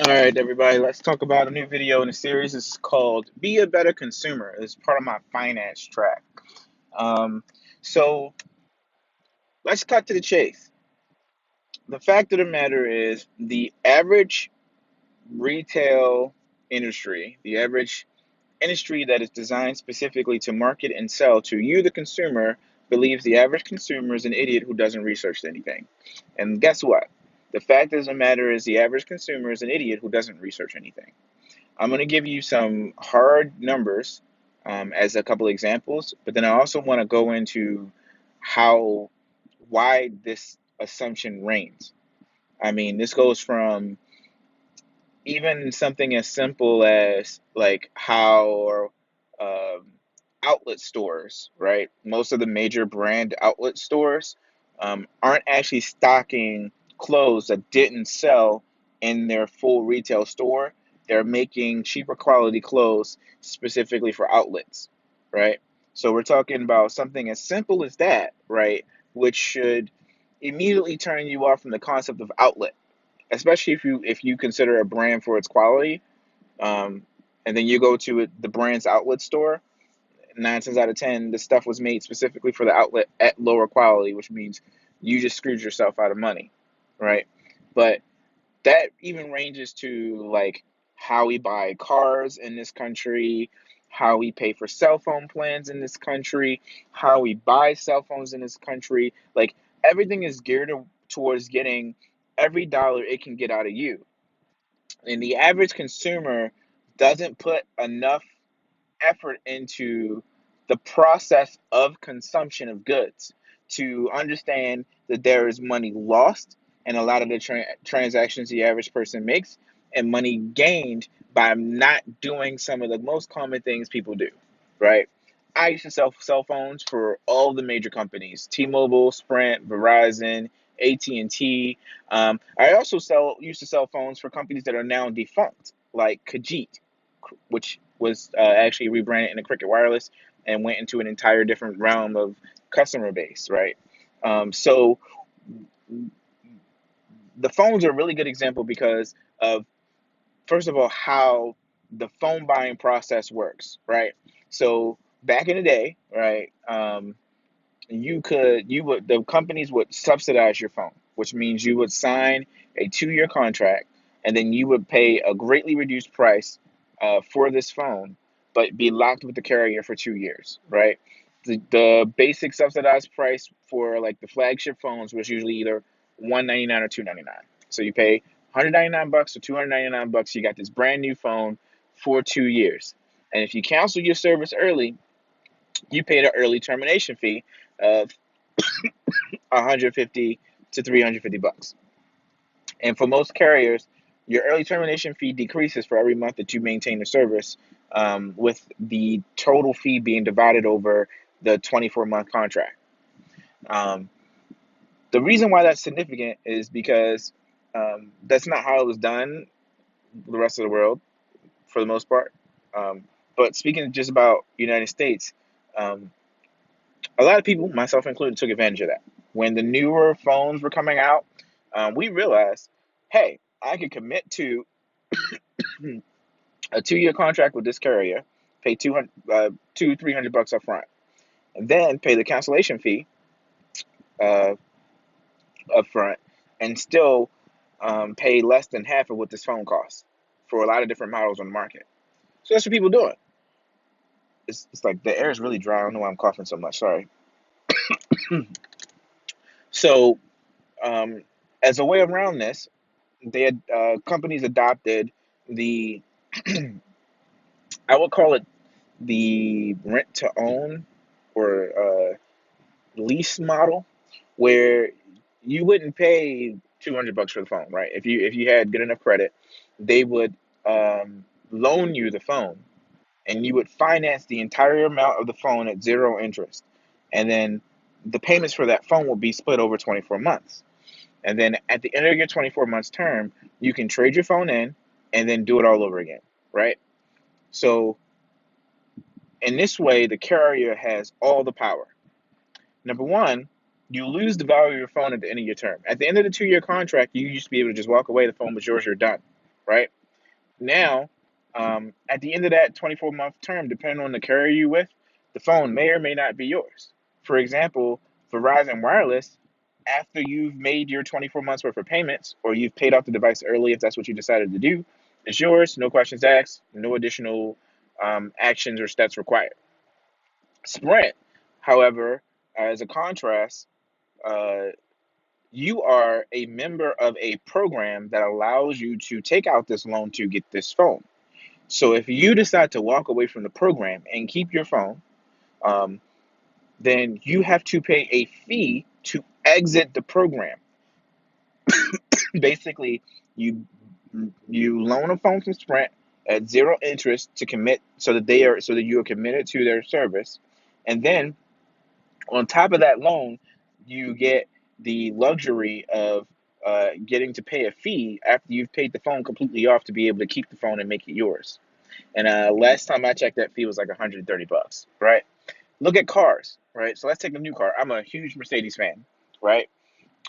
All right, everybody, let's talk about a new video in the series. It's called Be a Better Consumer. It's part of my finance track. Um, so let's cut to the chase. The fact of the matter is, the average retail industry, the average industry that is designed specifically to market and sell to you, the consumer, believes the average consumer is an idiot who doesn't research anything. And guess what? The fact of the matter is, the average consumer is an idiot who doesn't research anything. I'm going to give you some hard numbers as a couple examples, but then I also want to go into how why this assumption reigns. I mean, this goes from even something as simple as like how or um, outlet stores, right? Most of the major brand outlet stores aren't actually stocking clothes that didn't sell in their full retail store. They're making cheaper quality clothes specifically for outlets, right? So we're talking about something as simple as that, right? Which should immediately turn you off from the concept of outlet, especially if you consider a brand for its quality, um, and then you go to the brand's outlet store. 9 times out of 10, the stuff was made specifically for the outlet at lower quality, which means you just screwed yourself out of money, right? But that even ranges to like how we buy cars in this country, how we pay for cell phone plans in this country, how we buy cell phones in this country. Like everything is geared towards getting every dollar it can get out of you. And the average consumer doesn't put enough effort into the process of consumption of goods to understand that there is money lost in a lot of the transactions the average person makes, and money gained by not doing some of the most common things people do, right? I used to sell cell phones for all the major companies: T-Mobile, Sprint, Verizon, AT&T. I also used to sell phones for companies that are now defunct, like Kajit, which was actually rebranded into Cricket Wireless and went into an entire different realm of customer base, right? So the phones are a really good example because of, first of all, how the phone buying process works, right? So back in the day, right, the companies would subsidize your phone, which means you would sign a 2-year contract, and then you would pay a greatly reduced price for this phone, but be locked with the carrier for 2 years, right? The basic subsidized price for like the flagship phones was usually either 199 or 299. So you pay 199 bucks or 299 bucks, you got this brand new phone for 2 years. And if you cancel your service early, you paid an early termination fee of 150 to 350 bucks. And for most carriers, your early termination fee decreases for every month that you maintain the service, with the total fee being divided over the 24-month contract. Um, the reason why that's significant is because that's not how it was done the rest of the world for the most part. But speaking just about United States, um, a lot of people, myself included, took advantage of that. When the newer phones were coming out, we realized, hey, I could commit to a 2-year contract with this carrier, pay 300 bucks up front, and then pay the cancellation fee uh, up front, and still pay less than half of what this phone costs for a lot of different models on the market. So that's what people doing. It's like the air is really dry. I don't know why I'm coughing so much. Sorry. So, um, as a way around this, they had companies adopted the I would call it the rent to own or lease model, where you wouldn't pay 200 bucks for the phone, right? If you had good enough credit, they would loan you the phone, and you would finance the entire amount of the phone at zero interest, and then the payments for that phone will be split over 24 months. And then at the end of your 24 months term, you can trade your phone in and then do it all over again, right? So in this way, the carrier has all the power. Number one, you lose the value of your phone at the end of your term. At the end of the 2-year contract, you used to be able to just walk away. The phone was yours. You're done. right? Now, at the end of that 24-month term, depending on the carrier you with, the phone may or may not be yours. For example, Verizon Wireless, after you've made your 24 months worth of payments, or you've paid off the device early if that's what you decided to do, it's yours, no questions asked, no additional actions or steps required. Sprint, however, as a contrast, uh, you are a member of a program that allows you to take out this loan to get this phone. So if you decide to walk away from the program and keep your phone, um, then you have to pay a fee to exit the program. Basically, you you loan a phone from Sprint at zero interest to commit, so that you are committed to their service, and then on top of that loan, you get the luxury of getting to pay a fee after you've paid the phone completely off to be able to keep the phone and make it yours. And last time I checked, that fee was like $130, right? Look at cars, right? So let's take a new car. I'm a huge Mercedes fan, right?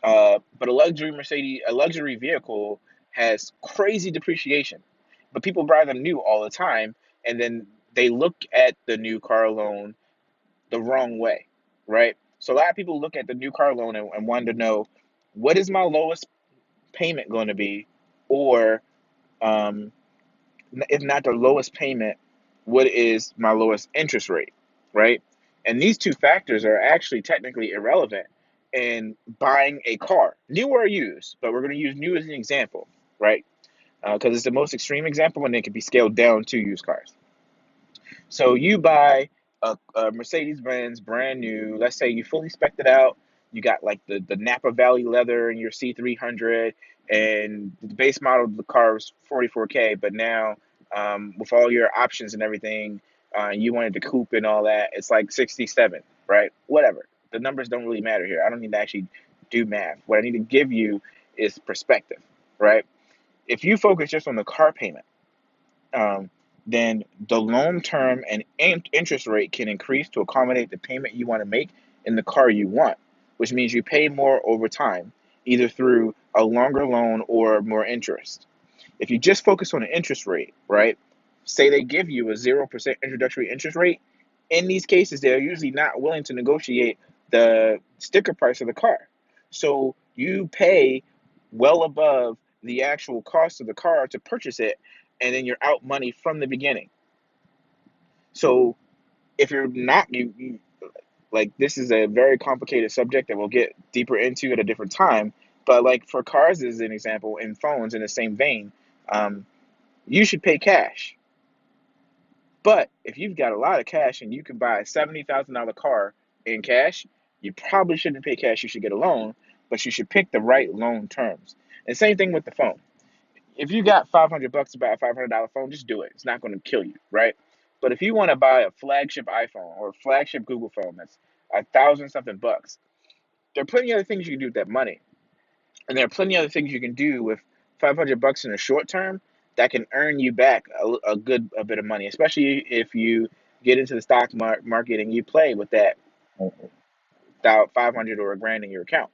But a luxury vehicle has crazy depreciation, but people buy them new all the time, and then they look at the new car loan the wrong way, right? So a lot of people look at the new car loan and want to know, what is my lowest payment going to be, or um, if not the lowest payment, what is my lowest interest rate, right? And these two factors are actually technically irrelevant in buying a car, new or used, but we're going to use new as an example, right? Because it's the most extreme example and it can be scaled down to used cars. So you buy a Mercedes Benz brand new. Let's say you fully spec'd it out. You got like the Napa Valley leather in your C300, and the base model of the car was 44K. But now, with all your options and everything, you wanted the coupe and all that, it's like 67, right? Whatever. The numbers don't really matter here. I don't need to actually do math. What I need to give you is perspective, right? If you focus just on the car payment, um, then the loan term and interest rate can increase to accommodate the payment you want to make in the car you want, which means you pay more over time, either through a longer loan or more interest. If you just focus on the interest rate, right? Say they give you a 0% introductory interest rate. In these cases, they're usually not willing to negotiate the sticker price of the car. So you pay well above the actual cost of the car to purchase it, and then you're out money from the beginning. So if you're not, like, this is a very complicated subject that we'll get deeper into at a different time. But like for cars as an example, and phones in the same vein, um, you should pay cash. But if you've got a lot of cash and you can buy a $70,000 car in cash, you probably shouldn't pay cash. You should get a loan, but you should pick the right loan terms. And same thing with the phone. If you got $500 to buy a $500 phone, just do it. It's not going to kill you, right? But if you want to buy a flagship iPhone or a flagship Google phone that's 1,000 something bucks, there are plenty of other things you can do with that money. And there are plenty of other things you can do with $500 in the short term that can earn you back a bit of money, especially if you get into the market and you play with that about 500 or a grand in your account.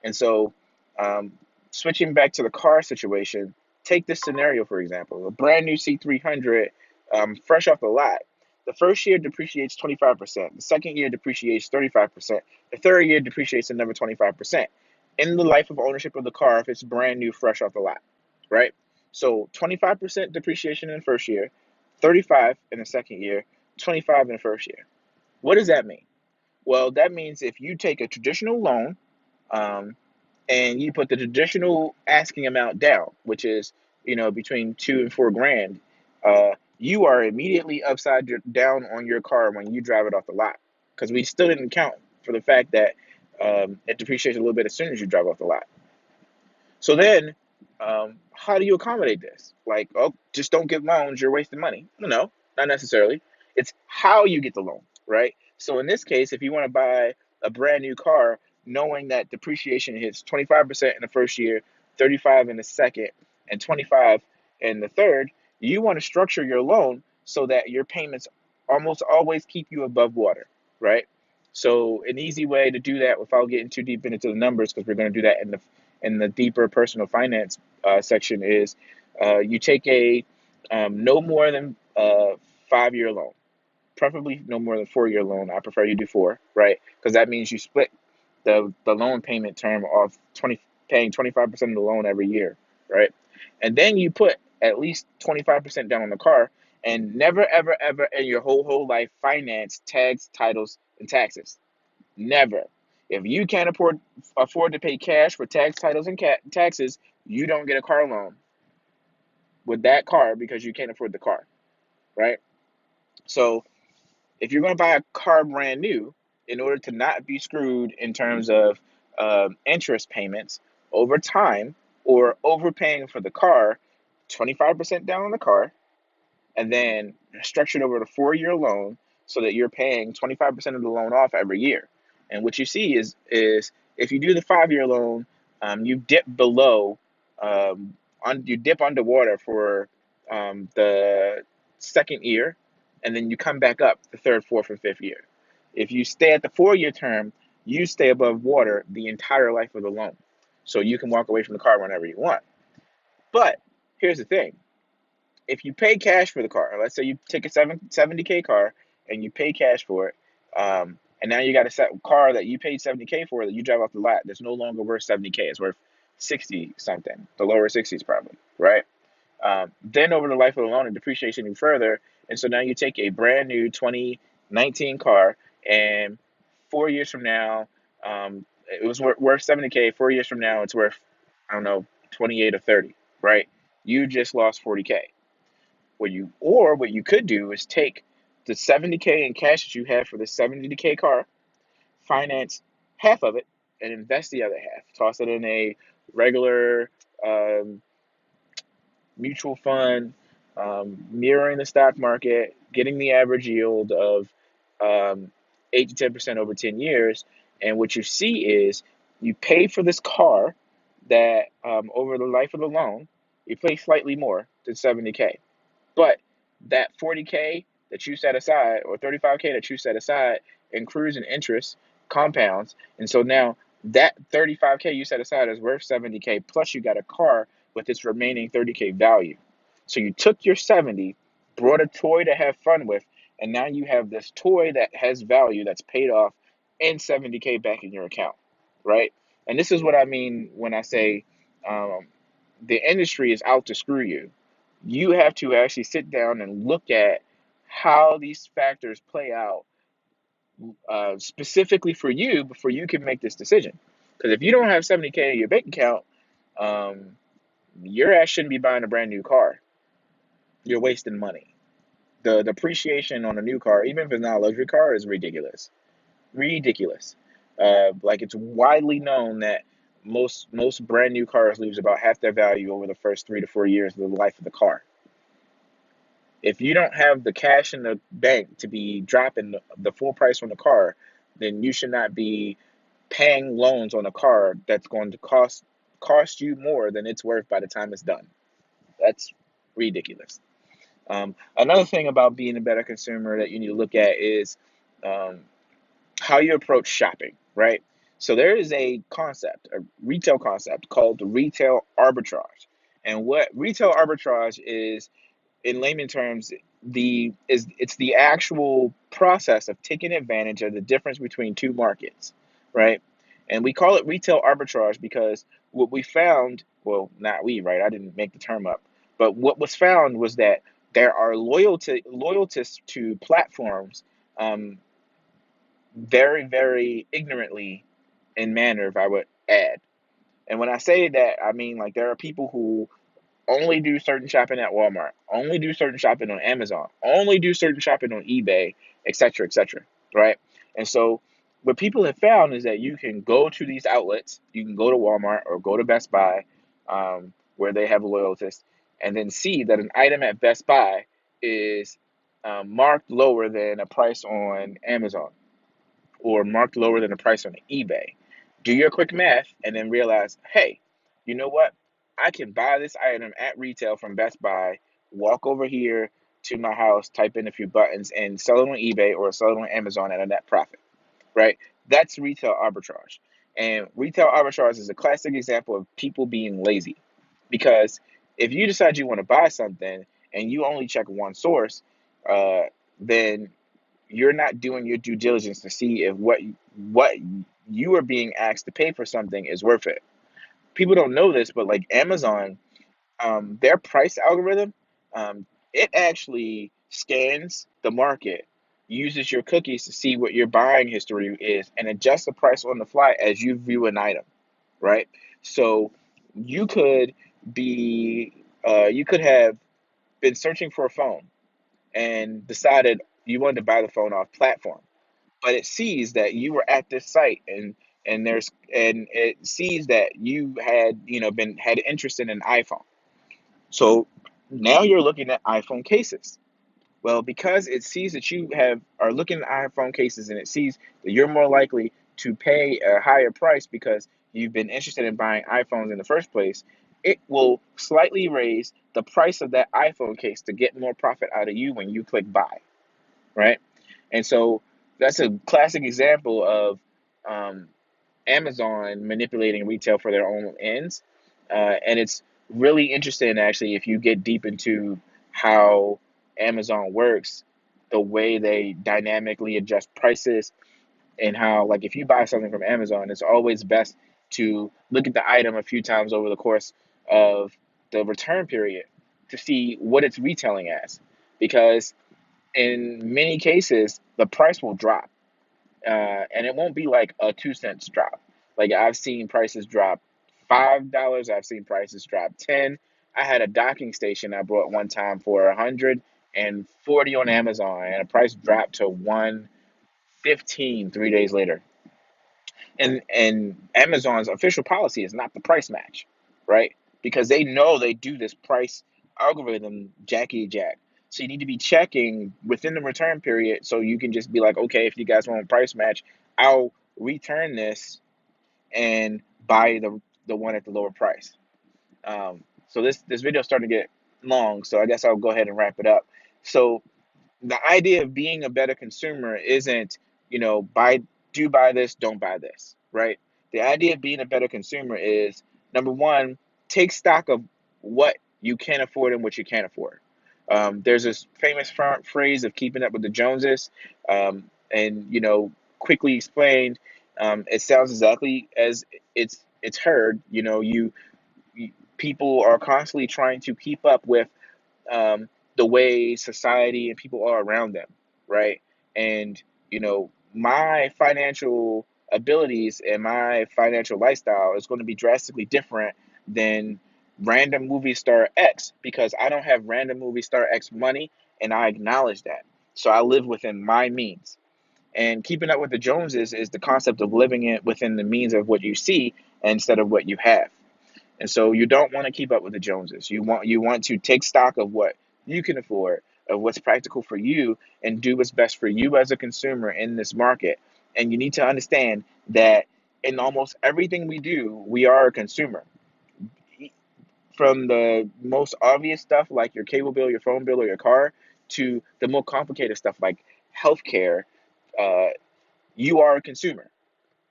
And so, um, switching back to the car situation, take this scenario for example: a brand new C300, fresh off the lot. The first year depreciates 25%. The second year depreciates 35%. The third year depreciates another 25%. In the life of ownership of the car, if it's brand new, fresh off the lot, right? So 25% depreciation in the first year, 35 in the second year, 25 in the first year. What does that mean? Well, that means if you take a traditional loan, um, and you put the traditional asking amount down, which is, between 2 and 4 grand, you are immediately down on your car when you drive it off the lot, because we still didn't count for the fact that it depreciates a little bit as soon as you drive off the lot. So then, how do you accommodate this? Like, oh, just don't get loans, you're wasting money. No, not necessarily. It's how you get the loan, right? So in this case, if you want to buy a brand new car, knowing that depreciation hits 25% in the first year, 35 in the second, and 25 in the third, you want to structure your loan so that your payments almost always keep you above water, right? So an easy way to do that without getting too deep into the numbers, because we're going to do that in the deeper personal finance section, is You take a no more than 5-year loan, preferably no more than 4-year loan. I prefer you do four, right? Because that means you split the loan payment term off 25% of the loan every year, right? And then you put at least 25% down on the car, and never ever ever in your whole life finance tags, titles, and taxes. Never. If you can't afford to pay cash for tax, titles, and taxes, you don't get a car loan with that car because you can't afford the car, right? So if you're going to buy a car brand new, in order to not be screwed in terms of interest payments over time or overpaying for the car, 25% down on the car, and then structured over a 4-year loan so that you're paying 25% of the loan off every year. And what you see is if you do the 5-year loan, you dip below, you dip underwater for the second year, and then you come back up the third, fourth, and fifth year. If you stay at the 4-year term, you stay above water the entire life of the loan. So you can walk away from the car whenever you want. But here's the thing, if you pay cash for the car, let's say you take a 70K car and you pay cash for it, and now you got a car that you paid 70K for that you drive off the lot that's no longer worth 70K, it's worth 60 something, the lower 60s probably, right? Then over the life of the loan, it depreciates even further, and so now you take a brand new 2019 car, and 4 years from now, it was worth 70K. 4 years from now, it's worth, I don't know, 28 or 30, right? You just lost 40K. What you could do is take the 70K in cash that you have for the 70K car, finance half of it, and invest the other half. Toss it in a regular um, mutual fund, mirroring the stock market, getting the average yield of 8 to 10% over 10 years. And what you see is you pay for this car that over the life of the loan, you pay slightly more than 70K. But that 40K that you set aside or 35K that you set aside accrues in interest, compounds. And so now that 35K you set aside is worth 70K, plus you got a car with its remaining 30K value. So you took your 70, brought a toy to have fun with, and now you have this toy that has value that's paid off and 70K back in your account, right? And this is what I mean when I say um, the industry is out to screw you. You have to actually sit down and look at how these factors play out specifically for you before you can make this decision. Because if you don't have 70K in your bank account, um, your ass shouldn't be buying a brand new car. You're wasting money. The depreciation on a new car, even if it's not a luxury car, is ridiculous. Ridiculous. Like it's widely known that most brand new cars lose about half their value over the first 3 to 4 years of the life of the car. If you don't have the cash in the bank to be dropping the full price on the car, then you should not be paying loans on a car that's going to cost you more than it's worth by the time it's done. That's ridiculous. Another thing about being a better consumer that you need to look at is um, how you approach shopping, right? So there is a concept, a retail concept called the retail arbitrage. And what retail arbitrage is, in layman terms, it's the actual process of taking advantage of the difference between two markets, right? And we call it retail arbitrage because what we found, well, not we, right? I didn't make the term up, but what was found was that there are loyalists to platforms um, very, very ignorantly in manner, if I would add. And when I say that, I mean like there are people who only do certain shopping at Walmart, only do certain shopping on Amazon, only do certain shopping on eBay, etc., etc., right? And so what people have found is that you can go to these outlets, you can go to Walmart or go to Best Buy, where they have a loyalist, and then see that an item at Best Buy is marked lower than a price on Amazon or marked lower than the price on eBay. Do your quick math and then realize, hey, you know what? I can buy this item at retail from Best Buy, walk over here to my house, type in a few buttons, and sell it on eBay or sell it on Amazon at a net profit, right? That's retail arbitrage. And retail arbitrage is a classic example of people being lazy because If you decide you want to buy something and you only check one source, uh, then you're not doing your due diligence to see if what you are being asked to pay for something is worth it. People don't know this, but like Amazon, their price algorithm, um, it actually scans the market, uses your cookies to see what your buying history is, and adjusts the price on the fly as you view an item, right? So you could be, you could have been searching for a phone and decided you wanted to buy the phone off platform, but it sees that you were at this site and it sees that you had been had interest in an iPhone. So now you're looking at iPhone cases. Well, because it sees that you have are looking at iPhone cases and it sees that you're more likely to pay a higher price because you've been interested in buying iPhones in the first place, it will slightly raise the price of that iPhone case to get more profit out of you when you click buy, right? And so that's a classic example of um, Amazon manipulating retail for their own ends. And it's really interesting, actually, if you get deep into how Amazon works, the way they dynamically adjust prices, and how, like, if you buy something from Amazon, it's always best to look at the item a few times over the course of the return period to see what it's retailing as. Because in many cases, the price will drop, and it won't be like a 2 cents drop. Like I've seen prices drop $5. I've seen prices drop 10. I had a docking station I bought one time for 140 on Amazon, and the price dropped to 115 3 days later. And Amazon's official policy is not the price match, right? Because they know they do this price algorithm jacky jack. So you need to be checking within the return period so you can just be like, okay, if you guys want a price match, I'll return this and buy the one at the lower price. So this video is starting to get long, so I guess I'll go ahead and wrap it up. So the idea of being a better consumer isn't, buy do buy this, don't buy this, right? The idea of being a better consumer is, number one, take stock of what you can afford and what you can't afford. There's this famous phrase of keeping up with the Joneses, and quickly explained, it sounds exactly as it's heard. People are constantly trying to keep up with the way society and people are around them, right? And my financial abilities and my financial lifestyle is going to be drastically different than random movie star X because I don't have random movie star X money, and I acknowledge that. So I live within my means. And keeping up with the Joneses is the concept of living it within the means of what you see instead of what you have. And so you don't want to keep up with the Joneses. You want to take stock of what you can afford, of what's practical for you, and do what's best for you as a consumer in this market. And you need to understand that in almost everything we do, we are a consumer. From the most obvious stuff like your cable bill, your phone bill, or your car, to the more complicated stuff like healthcare, uh, you are a consumer.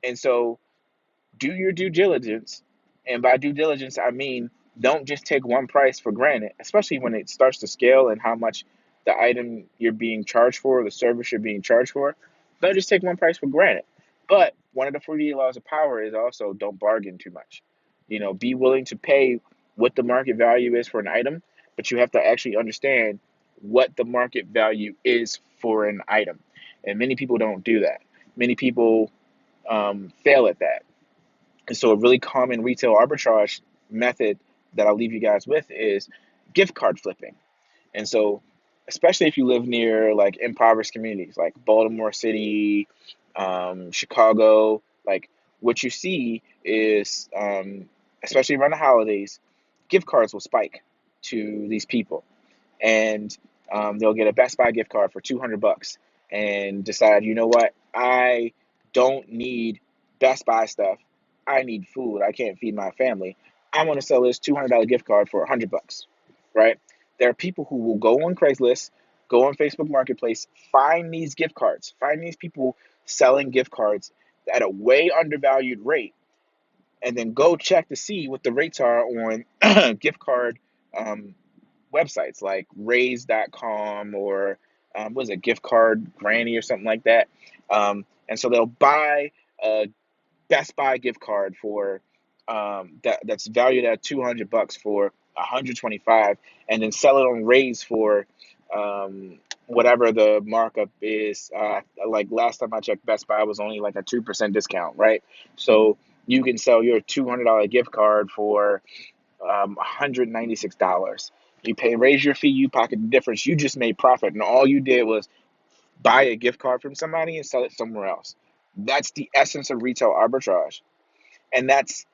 And so do your due diligence. And by due diligence, I mean don't just take one price for granted, especially when it starts to scale and how much the item you're being charged for, the service you're being charged for. Don't just take one price for granted. But one of the 48 laws of power is also don't bargain too much. Be willing to pay what the market value is for an item, but you have to actually understand what the market value is for an item. And many people don't do that. Many people fail at that. And so a really common retail arbitrage method that I'll leave you guys with is gift card flipping. And so, especially if you live near like impoverished communities like Baltimore City, Chicago, like what you see is, especially around the holidays, gift cards will spike to these people, and they'll get a Best Buy gift card for $200 and decide, you know what, I don't need Best Buy stuff. I need food. I can't feed my family. I want to sell this $200 gift card for $100, right? There are people who will go on Craigslist, go on Facebook Marketplace, find these gift cards, find these people selling gift cards at a way undervalued rate, and then go check to see what the rates are on gift card um, websites like raise.com or was it gift card granny or something like that. And so they'll buy a Best Buy gift card for that's valued at $200 for 125, and then sell it on Raise for whatever the markup is. Like last time I checked, Best Buy was only like a 2% discount, right? So you can sell your $200 gift card for $196. You pay raise your fee, you pocket the difference. You just made profit, and all you did was buy a gift card from somebody and sell it somewhere else. That's the essence of retail arbitrage, and that's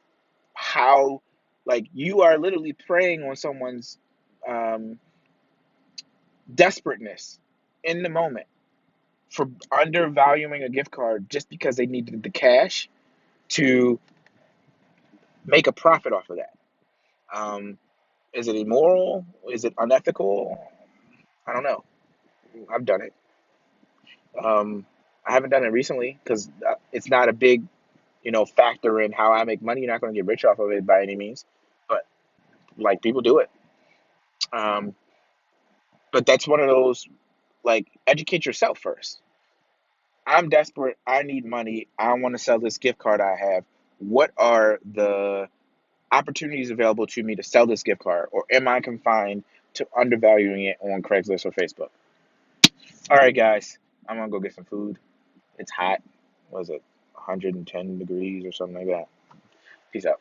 how, like, you are literally preying on someone's um, desperateness in the moment for undervaluing a gift card just because they needed the cash to make a profit off of that. Um, is it immoral? Is it unethical? I don't know. I've done it. Um, I haven't done it recently because it's not a big, factor in how I make money. You're not going to get rich off of it by any means, but like people do it. Um, but that's one of those, like, educate yourself first. I'm desperate. I need money. I want to sell this gift card I have. What are the opportunities available to me to sell this gift card, or am I confined to undervaluing it on Craigslist or Facebook? All right, guys, I'm gonna go get some food. It's hot. Was it 110 degrees or something like that? Peace out.